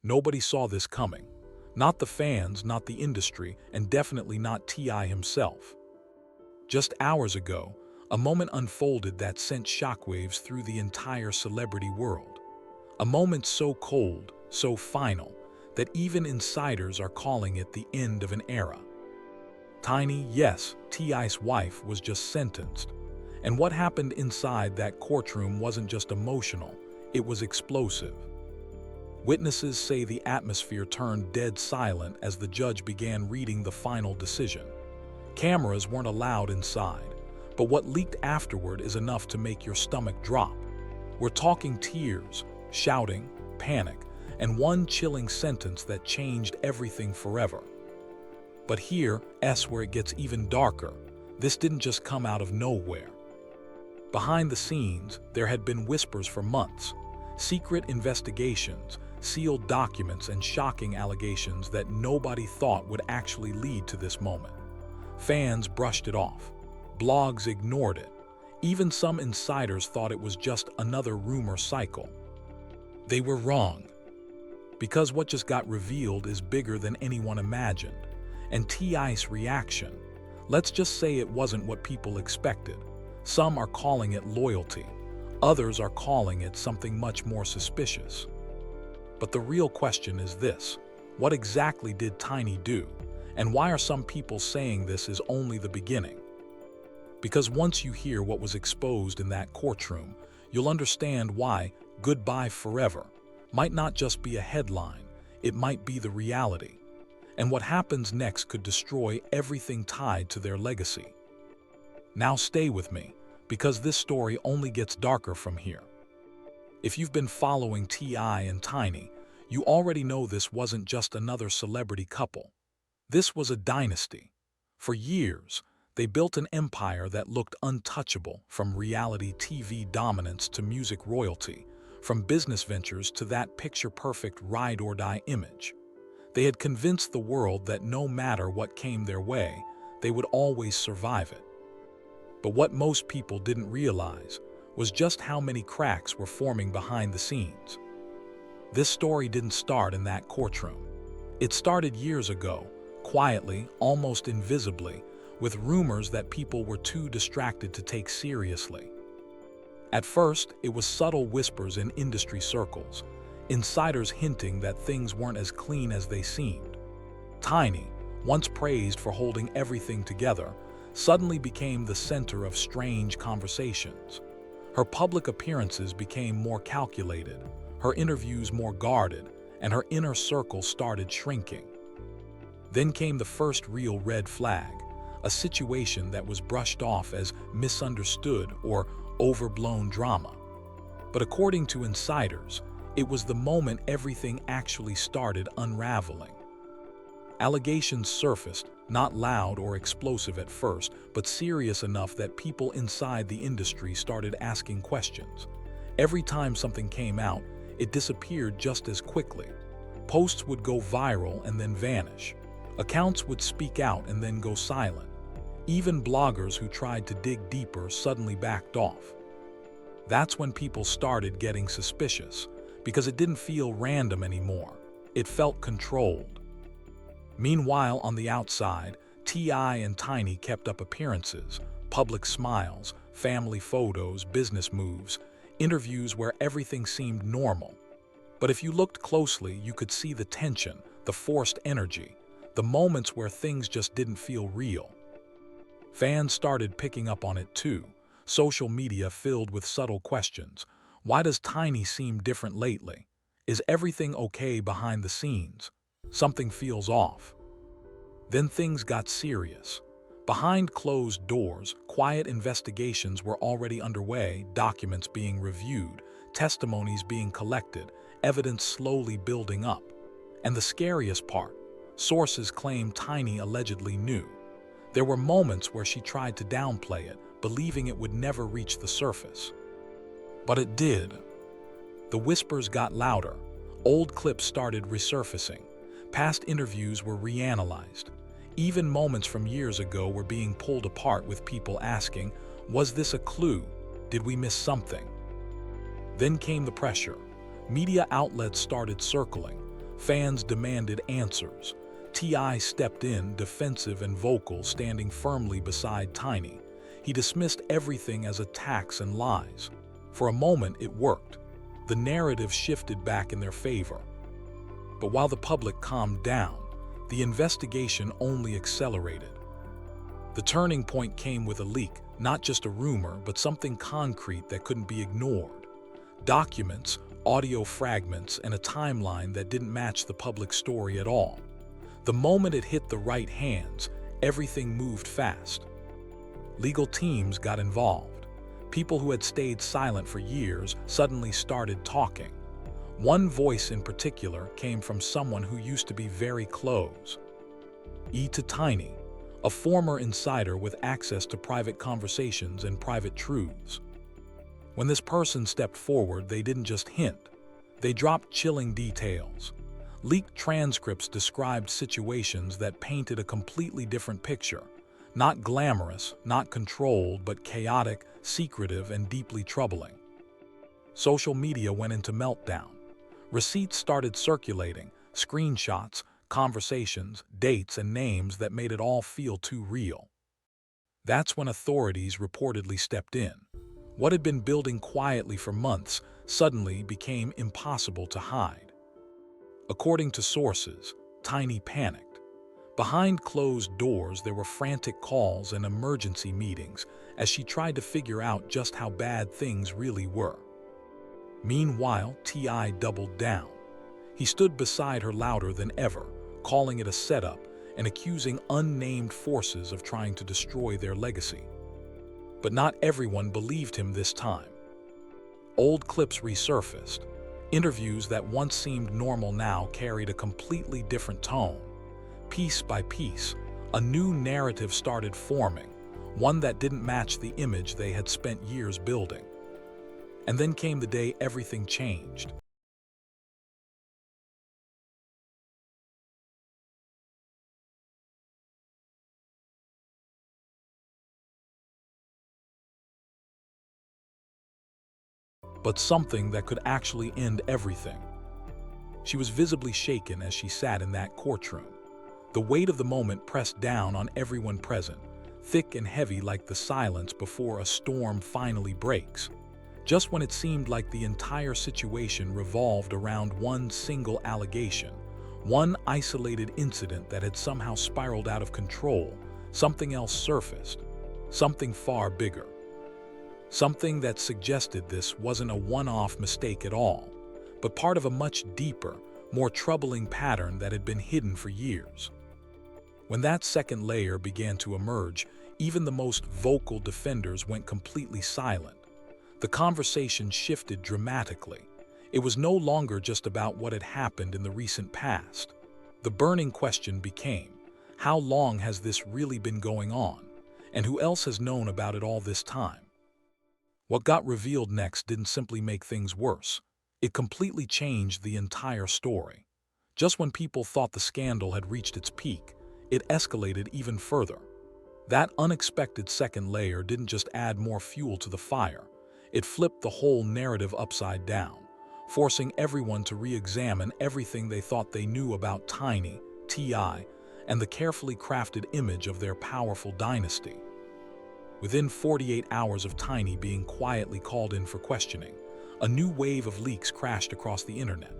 Nobody saw this coming. Not the fans, not the industry, and definitely not T.I. himself. Just hours ago, a moment unfolded that sent shockwaves through the entire celebrity world. A moment so cold, so final, that even insiders are calling it the end of an era. Tiny, yes, T.I.'s wife, was just sentenced. And what happened inside that courtroom wasn't just emotional, it was explosive. Witnesses say the atmosphere turned dead silent as the judge began reading the final decision. Cameras weren't allowed inside, but what leaked afterward is enough to make your stomach drop. We're talking tears, shouting, panic, and one chilling sentence that changed everything forever. But here's where it gets even darker. This didn't just come out of nowhere. Behind the scenes, there had been whispers for months, secret investigations, sealed documents, and shocking allegations that nobody thought would actually lead to this moment. Fans brushed it off. Blogs ignored it. Even some insiders thought it was just another rumor cycle. They were wrong. Because what just got revealed is bigger than anyone imagined. And T.I.'s reaction, let's just say it wasn't what people expected. Some are calling it loyalty. Others are calling it something much more suspicious. But the real question is this: what exactly did Tiny do? And why are some people saying this is only the beginning? Because once you hear what was exposed in that courtroom, you'll understand why "Goodbye Forever" might not just be a headline, it might be the reality. And what happens next could destroy everything tied to their legacy. Now stay with me, because this story only gets darker from here. If you've been following T.I. and Tiny, you already know this wasn't just another celebrity couple. This was a dynasty. For years, they built an empire that looked untouchable, from reality TV dominance to music royalty, from business ventures to that picture-perfect ride-or-die image. They had convinced the world that no matter what came their way, they would always survive it. But what most people didn't realize was just how many cracks were forming behind the scenes. This story didn't start in that courtroom. It started years ago, quietly, almost invisibly, with rumors that people were too distracted to take seriously. At first, it was subtle whispers in industry circles, insiders hinting that things weren't as clean as they seemed. Tiny, once praised for holding everything together, suddenly became the center of strange conversations. Her public appearances became more calculated, her interviews more guarded, and her inner circle started shrinking. Then came the first real red flag, a situation that was brushed off as misunderstood or overblown drama. But according to insiders, it was the moment everything actually started unraveling. Allegations surfaced, not loud or explosive at first, but serious enough that people inside the industry started asking questions. Every time something came out, it disappeared just as quickly. Posts would go viral and then vanish. Accounts would speak out and then go silent. Even bloggers who tried to dig deeper suddenly backed off. That's when people started getting suspicious, because it didn't feel random anymore. It felt controlled. Meanwhile, on the outside, T.I. and Tiny kept up appearances, public smiles, family photos, business moves, interviews where everything seemed normal. But if you looked closely, you could see the tension, the forced energy, the moments where things just didn't feel real. Fans started picking up on it too, social media filled with subtle questions. Why does Tiny seem different lately? Is everything okay behind the scenes? Something feels off. Then things got serious. Behind closed doors, quiet investigations were already underway, documents being reviewed, testimonies being collected, evidence slowly building up. And the scariest part, sources claim Tiny allegedly knew. There were moments where she tried to downplay it, believing it would never reach the surface. But it did. The whispers got louder. Old clips started resurfacing. Past interviews were reanalyzed. Even moments from years ago were being pulled apart, with people asking, was this a clue? Did we miss something? Then came the pressure. Media outlets started circling. Fans demanded answers. T.I. stepped in, defensive and vocal, standing firmly beside Tiny. He dismissed everything as attacks and lies. For a moment, it worked. The narrative shifted back in their favor. But while the public calmed down, the investigation only accelerated. The turning point came with a leak, not just a rumor, but something concrete that couldn't be ignored. Documents, audio fragments, and a timeline that didn't match the public story at all. The moment it hit the right hands, everything moved fast. Legal teams got involved. People who had stayed silent for years suddenly started talking. One voice in particular came from someone who used to be very close. To Tiny, a former insider with access to private conversations and private truths. When this person stepped forward, they didn't just hint. They dropped chilling details. Leaked transcripts described situations that painted a completely different picture. Not glamorous, not controlled, but chaotic, secretive, and deeply troubling. Social media went into meltdown. Receipts started circulating, screenshots, conversations, dates, and names that made it all feel too real. That's when authorities reportedly stepped in. What had been building quietly for months suddenly became impossible to hide. According to sources, Tiny panicked. Behind closed doors, there were frantic calls and emergency meetings as she tried to figure out just how bad things really were. Meanwhile, T.I. doubled down. He stood beside her louder than ever, calling it a setup and accusing unnamed forces of trying to destroy their legacy. But not everyone believed him this time. Old clips resurfaced. Interviews that once seemed normal now carried a completely different tone. Piece by piece, a new narrative started forming, one that didn't match the image they had spent years building. And then came the day everything changed. But something that could actually end everything. She was visibly shaken as she sat in that courtroom. The weight of the moment pressed down on everyone present, thick and heavy like the silence before a storm finally breaks. Just when it seemed like the entire situation revolved around one single allegation, one isolated incident that had somehow spiraled out of control, something else surfaced, something far bigger. Something that suggested this wasn't a one-off mistake at all, but part of a much deeper, more troubling pattern that had been hidden for years. When that second layer began to emerge, even the most vocal defenders went completely silent. The conversation shifted dramatically. It was no longer just about what had happened in the recent past. The burning question became, how long has this really been going on? And who else has known about it all this time? What got revealed next didn't simply make things worse. It completely changed the entire story. Just when people thought the scandal had reached its peak, it escalated even further. That unexpected second layer didn't just add more fuel to the fire. It flipped the whole narrative upside down, forcing everyone to re-examine everything they thought they knew about Tiny, T.I., and the carefully crafted image of their powerful dynasty. Within 48 hours of Tiny being quietly called in for questioning, a new wave of leaks crashed across the internet.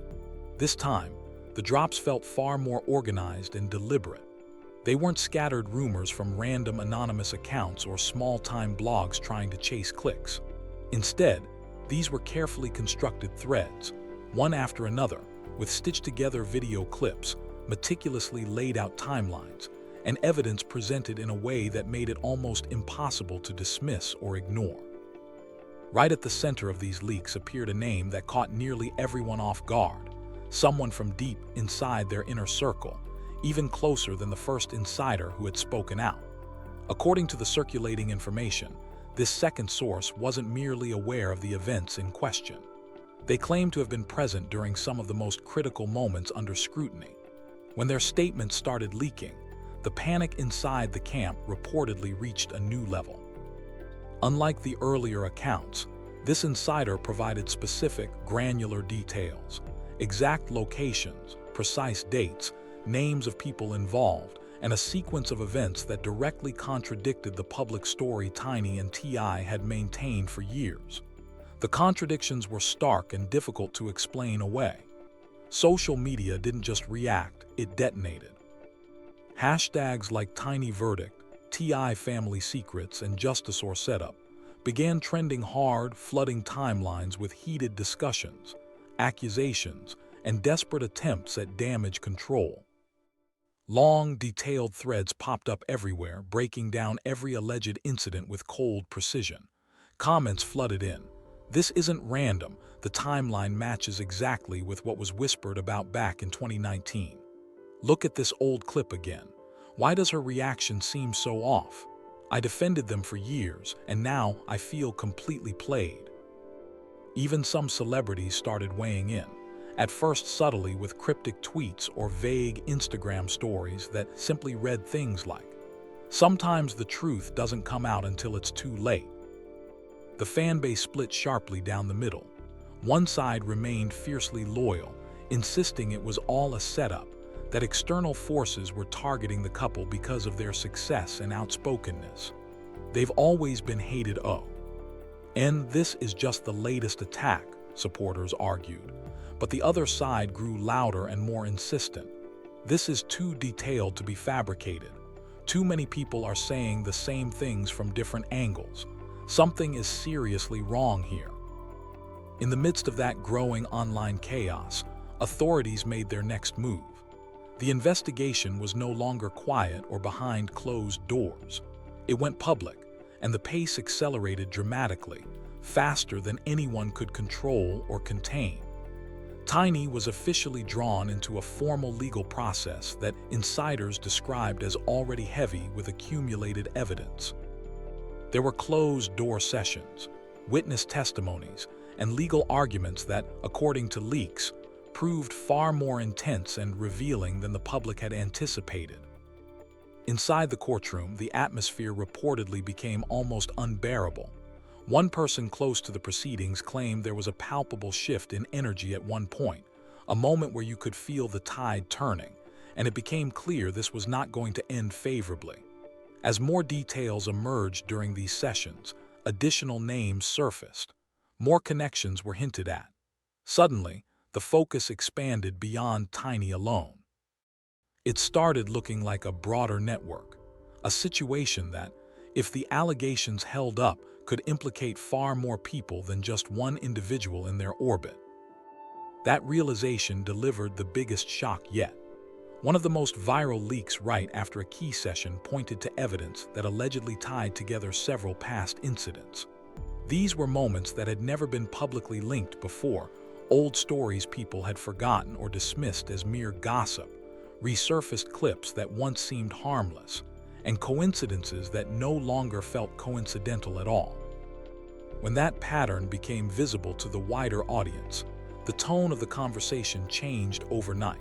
This time, the drops felt far more organized and deliberate. They weren't scattered rumors from random anonymous accounts or small-time blogs trying to chase clicks. Instead, these were carefully constructed threads, one after another, with stitched-together video clips, meticulously laid out timelines, and evidence presented in a way that made it almost impossible to dismiss or ignore. Right at the center of these leaks appeared a name that caught nearly everyone off guard, someone from deep inside their inner circle, even closer than the first insider who had spoken out. According to the circulating information, this second source wasn't merely aware of the events in question. They claimed to have been present during some of the most critical moments under scrutiny. When their statements started leaking, the panic inside the camp reportedly reached a new level. Unlike the earlier accounts, this insider provided specific, granular details, exact locations, precise dates, names of people involved, and a sequence of events that directly contradicted the public story Tiny and T.I. had maintained for years. The contradictions were stark and difficult to explain away. Social media didn't just react, it detonated. Hashtags like Tiny Verdict, T.I. Family Secrets, and Justice or Setup began trending hard, flooding timelines with heated discussions, accusations, and desperate attempts at damage control. Long, detailed threads popped up everywhere, breaking down every alleged incident with cold precision. Comments flooded in. "This isn't random. The timeline matches exactly with what was whispered about back in 2019. Look at this old clip again. Why does her reaction seem so off? I defended them for years, and now I feel completely played." Even some celebrities started weighing in, at first subtly with cryptic tweets or vague Instagram stories that simply read things like, "Sometimes the truth doesn't come out until it's too late." The fanbase split sharply down the middle. One side remained fiercely loyal, insisting it was all a setup, that external forces were targeting the couple because of their success and outspokenness. "They've always been hated, and this is just the latest attack," supporters argued. But the other side grew louder and more insistent. "This is too detailed to be fabricated. Too many people are saying the same things from different angles. Something is seriously wrong here." In the midst of that growing online chaos, authorities made their next move. The investigation was no longer quiet or behind closed doors. It went public, and the pace accelerated dramatically, faster than anyone could control or contain. Tiny was officially drawn into a formal legal process that insiders described as already heavy with accumulated evidence. There were closed-door sessions, witness testimonies, and legal arguments that, according to leaks, proved far more intense and revealing than the public had anticipated. Inside the courtroom, the atmosphere reportedly became almost unbearable. One person close to the proceedings claimed there was a palpable shift in energy at one point, a moment where you could feel the tide turning, and it became clear this was not going to end favorably. As more details emerged during these sessions, additional names surfaced. More connections were hinted at. Suddenly, the focus expanded beyond Tiny alone. It started looking like a broader network, a situation that, if the allegations held up, could implicate far more people than just one individual in their orbit. That realization delivered the biggest shock yet. One of the most viral leaks right after a key session pointed to evidence that allegedly tied together several past incidents. These were moments that had never been publicly linked before, old stories people had forgotten or dismissed as mere gossip, resurfaced clips that once seemed harmless, and coincidences that no longer felt coincidental at all. When that pattern became visible to the wider audience, the tone of the conversation changed overnight.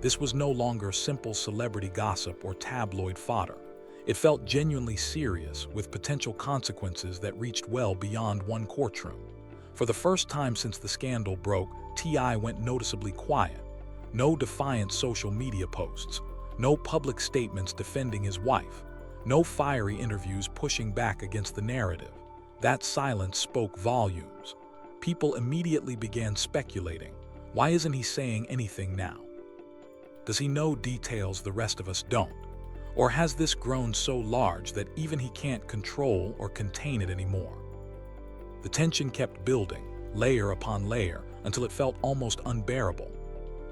This was no longer simple celebrity gossip or tabloid fodder. It felt genuinely serious, with potential consequences that reached well beyond one courtroom. For the first time since the scandal broke, T.I. went noticeably quiet. No defiant social media posts, no public statements defending his wife, no fiery interviews pushing back against the narrative. That silence spoke volumes. People immediately began speculating. Why isn't he saying anything now? Does he know details the rest of us don't? Or has this grown so large that even he can't control or contain it anymore? The tension kept building, layer upon layer, until it felt almost unbearable.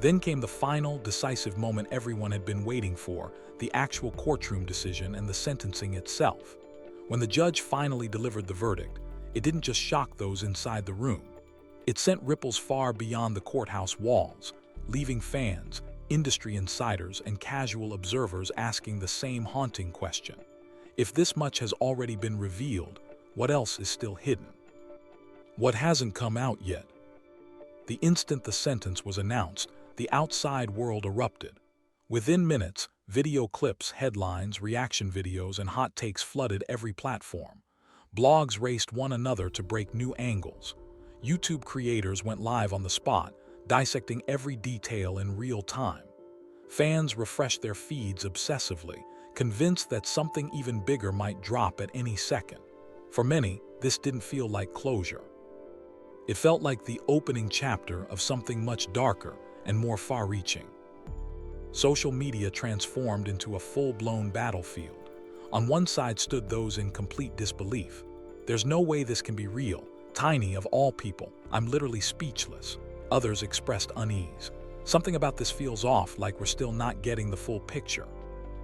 Then came the final, decisive moment everyone had been waiting for, the actual courtroom decision and the sentencing itself. When the judge finally delivered the verdict, it didn't just shock those inside the room. It sent ripples far beyond the courthouse walls, leaving fans, industry insiders, and casual observers asking the same haunting question. If this much has already been revealed, what else is still hidden? What hasn't come out yet? The instant the sentence was announced, the outside world erupted. Within minutes, video clips, headlines, reaction videos, and hot takes flooded every platform. Blogs raced one another to break new angles. YouTube creators went live on the spot, dissecting every detail in real time. Fans refreshed their feeds obsessively, convinced that something even bigger might drop at any second. For many, this didn't feel like closure. It felt like the opening chapter of something much darker and more far-reaching. Social media transformed into a full-blown battlefield. On one side stood those in complete disbelief. "There's no way this can be real. Tiny, of all people, I'm literally speechless." Others expressed unease. "Something about this feels off, like we're still not getting the full picture."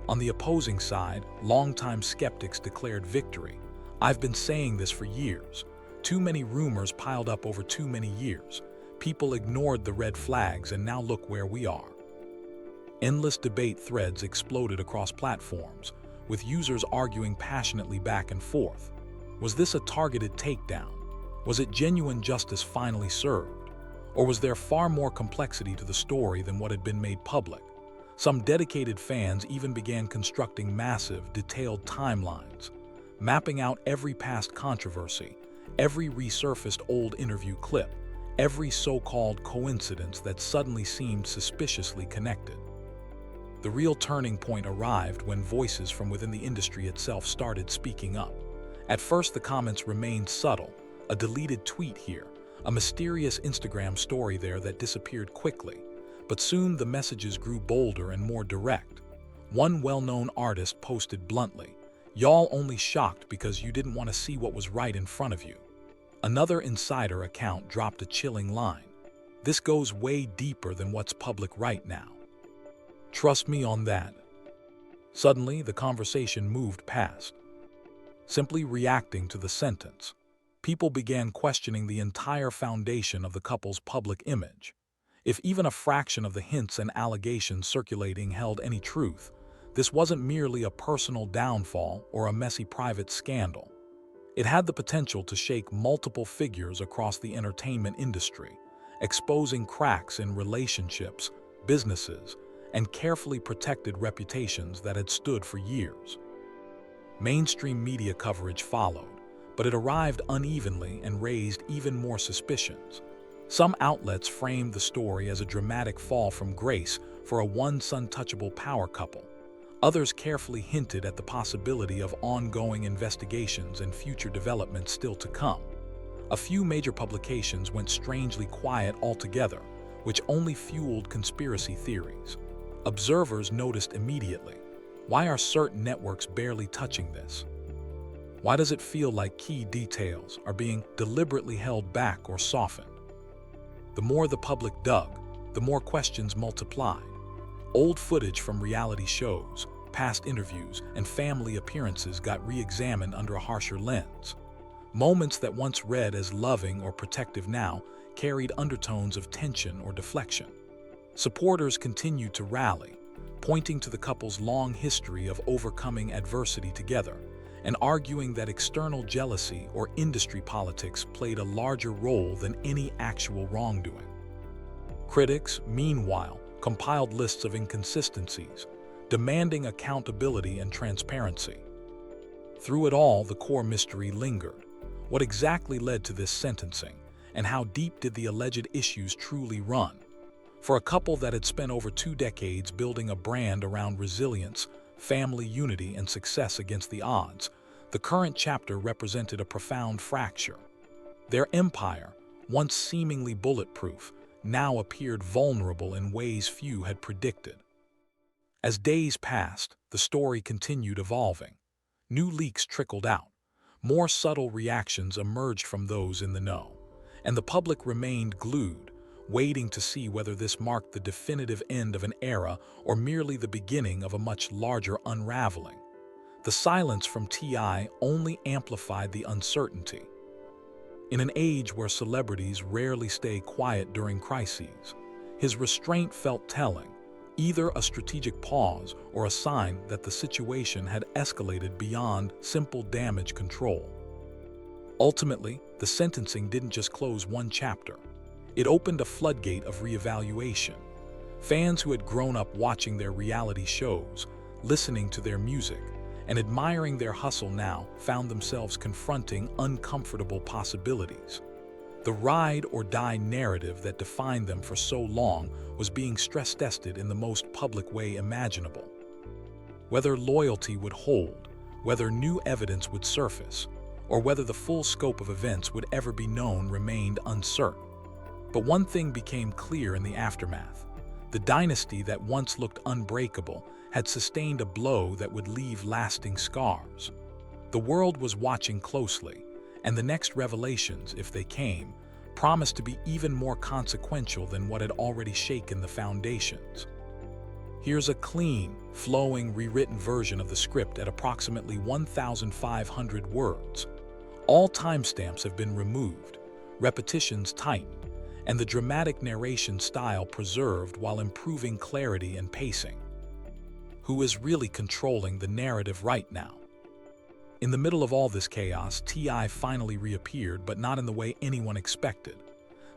On the opposing side, longtime skeptics declared victory. "I've been saying this for years. Too many rumors piled up over too many years. People ignored the red flags, and now look where we are." Endless debate threads exploded across platforms, with users arguing passionately back and forth. Was this a targeted takedown? Was it genuine justice finally served? Or was there far more complexity to the story than what had been made public? Some dedicated fans even began constructing massive, detailed timelines, mapping out every past controversy, every resurfaced old interview clip, every so-called coincidence that suddenly seemed suspiciously connected. The real turning point arrived when voices from within the industry itself started speaking up. At first, the comments remained subtle: a deleted tweet here, a mysterious Instagram story there that disappeared quickly. But soon the messages grew bolder and more direct. One well-known artist posted bluntly, "Y'all only shocked because you didn't want to see what was right in front of you." Another insider account dropped a chilling line, "This goes way deeper than what's public right now. Trust me on that." Suddenly, the conversation moved past simply reacting to the sentence. People began questioning the entire foundation of the couple's public image. If even a fraction of the hints and allegations circulating held any truth, this wasn't merely a personal downfall or a messy private scandal. It had the potential to shake multiple figures across the entertainment industry, exposing cracks in relationships, businesses, and carefully protected reputations that had stood for years. Mainstream media coverage followed, but it arrived unevenly and raised even more suspicions. Some outlets framed the story as a dramatic fall from grace for a once-untouchable power couple. Others carefully hinted at the possibility of ongoing investigations and future developments still to come. A few major publications went strangely quiet altogether, which only fueled conspiracy theories. Observers noticed immediately, why are certain networks barely touching this? Why does it feel like key details are being deliberately held back or softened? The more the public dug, the more questions multiplied. Old footage from reality shows, past interviews, and family appearances got re-examined under a harsher lens. Moments that once read as loving or protective now carried undertones of tension or deflection. Supporters continued to rally, pointing to the couple's long history of overcoming adversity together, and arguing that external jealousy or industry politics played a larger role than any actual wrongdoing. Critics, meanwhile, compiled lists of inconsistencies, demanding accountability and transparency. Through it all, the core mystery lingered. What exactly led to this sentencing, and how deep did the alleged issues truly run? For a couple that had spent over 2 decades building a brand around resilience, family unity, and success against the odds, the current chapter represented a profound fracture. Their empire, once seemingly bulletproof, now appeared vulnerable in ways few had predicted. As days passed, the story continued evolving. New leaks trickled out. More subtle reactions emerged from those in the know, and the public remained glued, waiting to see whether this marked the definitive end of an era or merely the beginning of a much larger unraveling. The silence from T.I. only amplified the uncertainty. In an age where celebrities rarely stay quiet during crises, his restraint felt telling, either a strategic pause or a sign that the situation had escalated beyond simple damage control. Ultimately, the sentencing didn't just close one chapter. It opened a floodgate of reevaluation. Fans who had grown up watching their reality shows, listening to their music, and admiring their hustle now found themselves confronting uncomfortable possibilities. The ride-or-die narrative that defined them for so long was being stress-tested in the most public way imaginable. Whether loyalty would hold, whether new evidence would surface, or whether the full scope of events would ever be known remained uncertain. But one thing became clear in the aftermath. The dynasty that once looked unbreakable had sustained a blow that would leave lasting scars. The world was watching closely, and the next revelations, if they came, promised to be even more consequential than what had already shaken the foundations. Here's a clean, flowing, rewritten version of the script at approximately 1,500 words. All timestamps have been removed, repetitions tightened, and the dramatic narration style preserved while improving clarity and pacing. Who is really controlling the narrative right now? In the middle of all this chaos, T.I. finally reappeared, but not in the way anyone expected.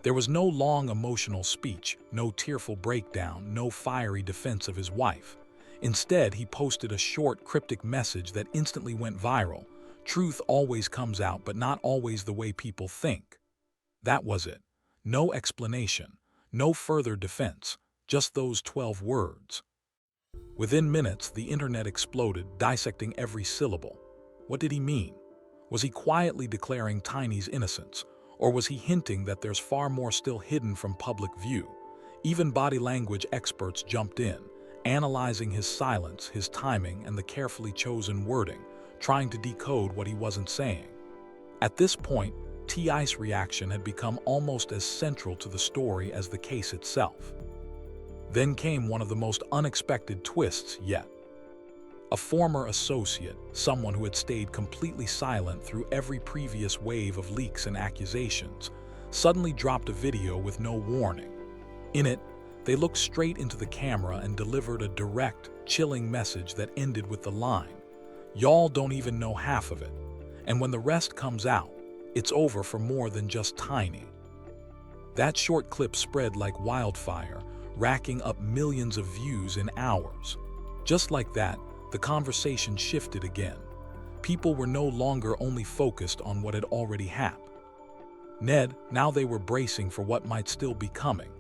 There was no long emotional speech, no tearful breakdown, no fiery defense of his wife. Instead, he posted a short, cryptic message that instantly went viral. Truth always comes out, but not always the way people think. That was it. No explanation, no further defense, just those 12 words. Within minutes, the internet exploded, dissecting every syllable. What did he mean? Was he quietly declaring Tiny's innocence, or was he hinting that there's far more still hidden from public view? Even body language experts jumped in, analyzing his silence, his timing, and the carefully chosen wording, trying to decode what he wasn't saying. At this point, T.I.'s reaction had become almost as central to the story as the case itself. Then came one of the most unexpected twists yet. A former associate, someone who had stayed completely silent through every previous wave of leaks and accusations, suddenly dropped a video with no warning. In it, they looked straight into the camera and delivered a direct, chilling message that ended with the line, "Y'all don't even know half of it." And when the rest comes out, it's over for more than just Tiny. That short clip spread like wildfire, racking up millions of views in hours. Just like that, the conversation shifted again. People were no longer only focused on what had already happened. Now they were bracing for what might still be coming.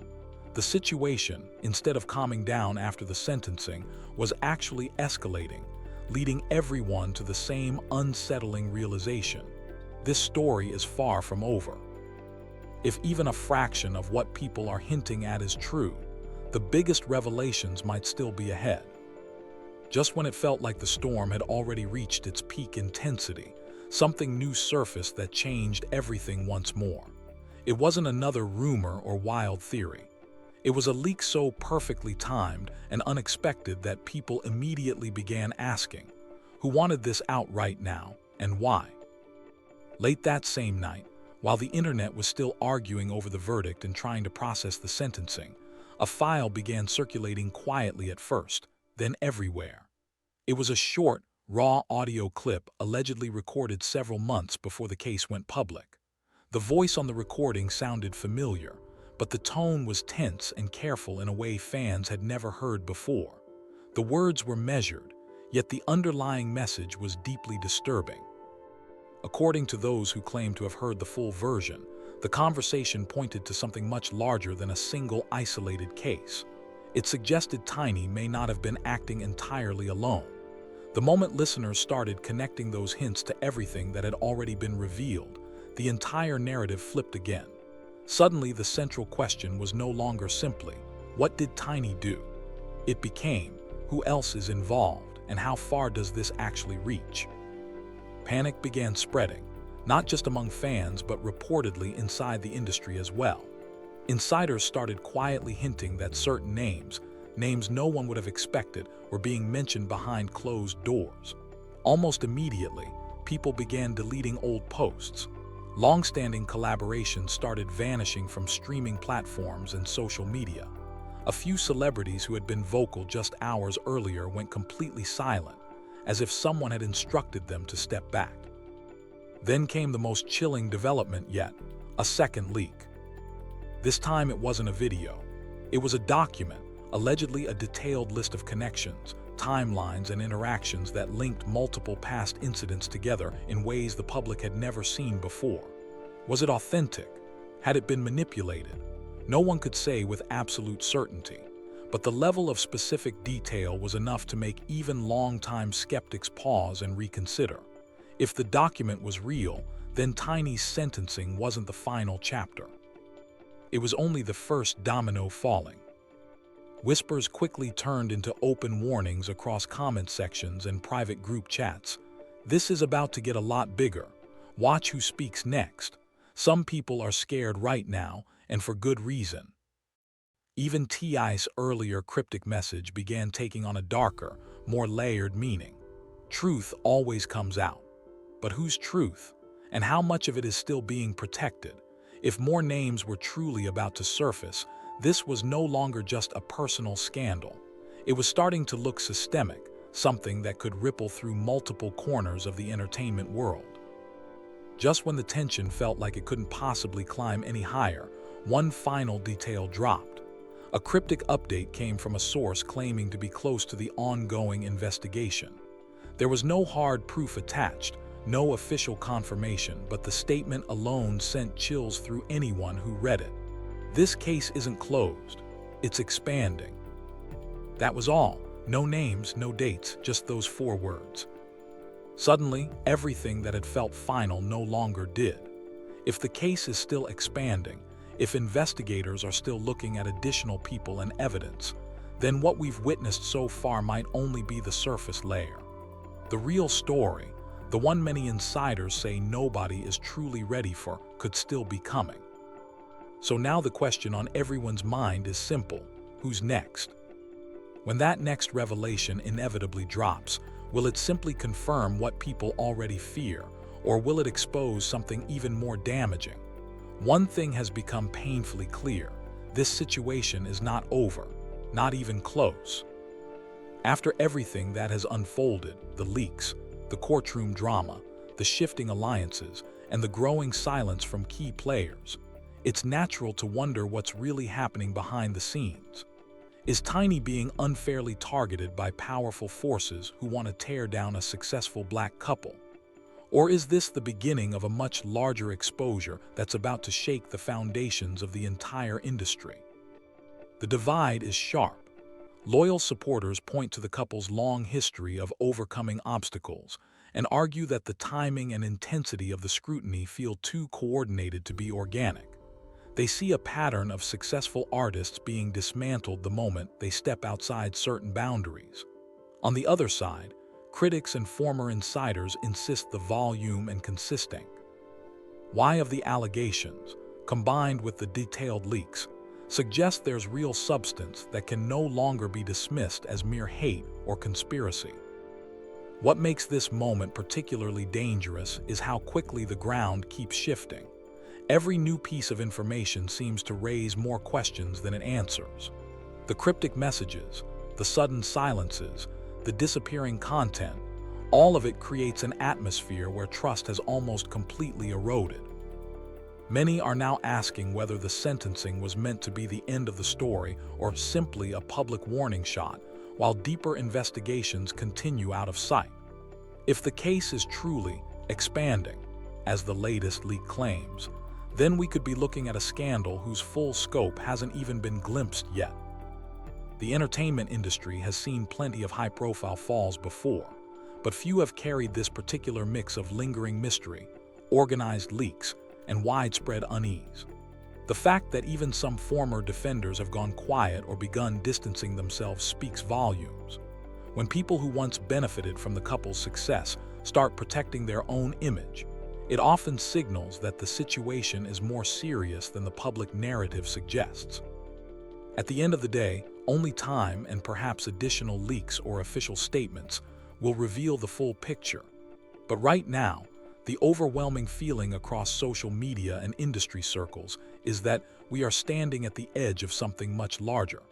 The situation, instead of calming down after the sentencing, was actually escalating, leading everyone to the same unsettling realization. This story is far from over. If even a fraction of what people are hinting at is true, the biggest revelations might still be ahead. Just when it felt like the storm had already reached its peak intensity, something new surfaced that changed everything once more. It wasn't another rumor or wild theory. It was a leak so perfectly timed and unexpected that people immediately began asking, who wanted this out right now, and why? Late that same night, while the internet was still arguing over the verdict and trying to process the sentencing, a file began circulating quietly at first, then everywhere. It was a short, raw audio clip allegedly recorded several months before the case went public. The voice on the recording sounded familiar, but the tone was tense and careful in a way fans had never heard before. The words were measured, yet the underlying message was deeply disturbing. According to those who claim to have heard the full version, the conversation pointed to something much larger than a single isolated case. It suggested Tiny may not have been acting entirely alone. The moment listeners started connecting those hints to everything that had already been revealed, the entire narrative flipped again. Suddenly, the central question was no longer simply, what did Tiny do? It became, who else is involved, and how far does this actually reach? Panic began spreading, not just among fans but reportedly inside the industry as well. Insiders started quietly hinting that certain names no one would have expected, were being mentioned behind closed doors. Almost immediately, people began deleting old posts. Long-standing collaborations started vanishing from streaming platforms and social media. A few celebrities who had been vocal just hours earlier went completely silent, as if someone had instructed them to step back. Then came the most chilling development yet, a second leak. This time it wasn't a video. It was a document, allegedly a detailed list of connections, timelines, and interactions that linked multiple past incidents together in ways the public had never seen before. Was it authentic? Had it been manipulated? No one could say with absolute certainty, but the level of specific detail was enough to make even longtime skeptics pause and reconsider. If the document was real, then Tiny's sentencing wasn't the final chapter. It was only the first domino falling. Whispers quickly turned into open warnings across comment sections and private group chats. This is about to get a lot bigger. Watch who speaks next. Some people are scared right now, and for good reason. Even T.I.'s earlier cryptic message began taking on a darker, more layered meaning. Truth always comes out. But whose truth? And how much of it is still being protected? If more names were truly about to surface, this was no longer just a personal scandal. It was starting to look systemic, something that could ripple through multiple corners of the entertainment world. Just when the tension felt like it couldn't possibly climb any higher, one final detail dropped. A cryptic update came from a source claiming to be close to the ongoing investigation. There was no hard proof attached, no official confirmation, but the statement alone sent chills through anyone who read it. This case isn't closed, it's expanding. That was all. No names, no dates, just those 4 words. Suddenly, everything that had felt final no longer did. If the case is still expanding, if investigators are still looking at additional people and evidence, then what we've witnessed so far might only be the surface layer. The real story, the one many insiders say nobody is truly ready for, could still be coming. So now the question on everyone's mind is simple: who's next? When that next revelation inevitably drops, will it simply confirm what people already fear, or will it expose something even more damaging? One thing has become painfully clear: this situation is not over, not even close. After everything that has unfolded, the leaks, the courtroom drama, the shifting alliances, and the growing silence from key players, it's natural to wonder what's really happening behind the scenes. Is Tiny being unfairly targeted by powerful forces who want to tear down a successful black couple? Or is this the beginning of a much larger exposure that's about to shake the foundations of the entire industry? The divide is sharp. Loyal supporters point to the couple's long history of overcoming obstacles and argue that the timing and intensity of the scrutiny feel too coordinated to be organic. They see a pattern of successful artists being dismantled the moment they step outside certain boundaries. On the other side, critics and former insiders insist the volume and consisting. Why of the allegations, combined with the detailed leaks, suggest there's real substance that can no longer be dismissed as mere hate or conspiracy. What makes this moment particularly dangerous is how quickly the ground keeps shifting. Every new piece of information seems to raise more questions than it answers. The cryptic messages, the sudden silences, the disappearing content, all of it creates an atmosphere where trust has almost completely eroded. Many are now asking whether the sentencing was meant to be the end of the story or simply a public warning shot, while deeper investigations continue out of sight. If the case is truly expanding, as the latest leak claims, then we could be looking at a scandal whose full scope hasn't even been glimpsed yet. The entertainment industry has seen plenty of high-profile falls before, but few have carried this particular mix of lingering mystery, organized leaks, and widespread unease. The fact that even some former defenders have gone quiet or begun distancing themselves speaks volumes. When people who once benefited from the couple's success start protecting their own image, it often signals that the situation is more serious than the public narrative suggests. At the end of the day, only time and perhaps additional leaks or official statements will reveal the full picture. But right now, the overwhelming feeling across social media and industry circles is that we are standing at the edge of something much larger.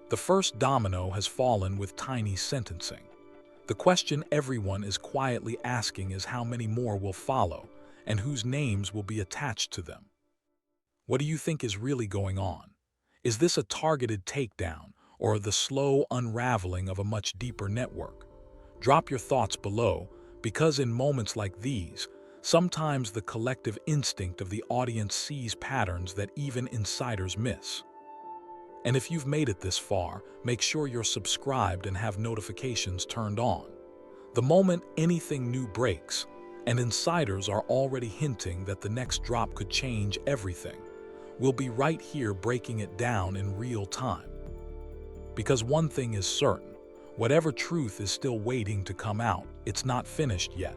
The first domino has fallen with Tiny's sentencing. The question everyone is quietly asking is how many more will follow, and whose names will be attached to them. What do you think is really going on? Is this a targeted takedown, or the slow unraveling of a much deeper network? Drop your thoughts below, because in moments like these, Sometimes the collective instinct of the audience sees patterns that even insiders miss. And if you've made it this far, make sure you're subscribed and have notifications turned on. The moment anything new breaks, and insiders are already hinting that the next drop could change everything, we'll be right here breaking it down in real time. Because one thing is certain, whatever truth is still waiting to come out, it's not finished yet.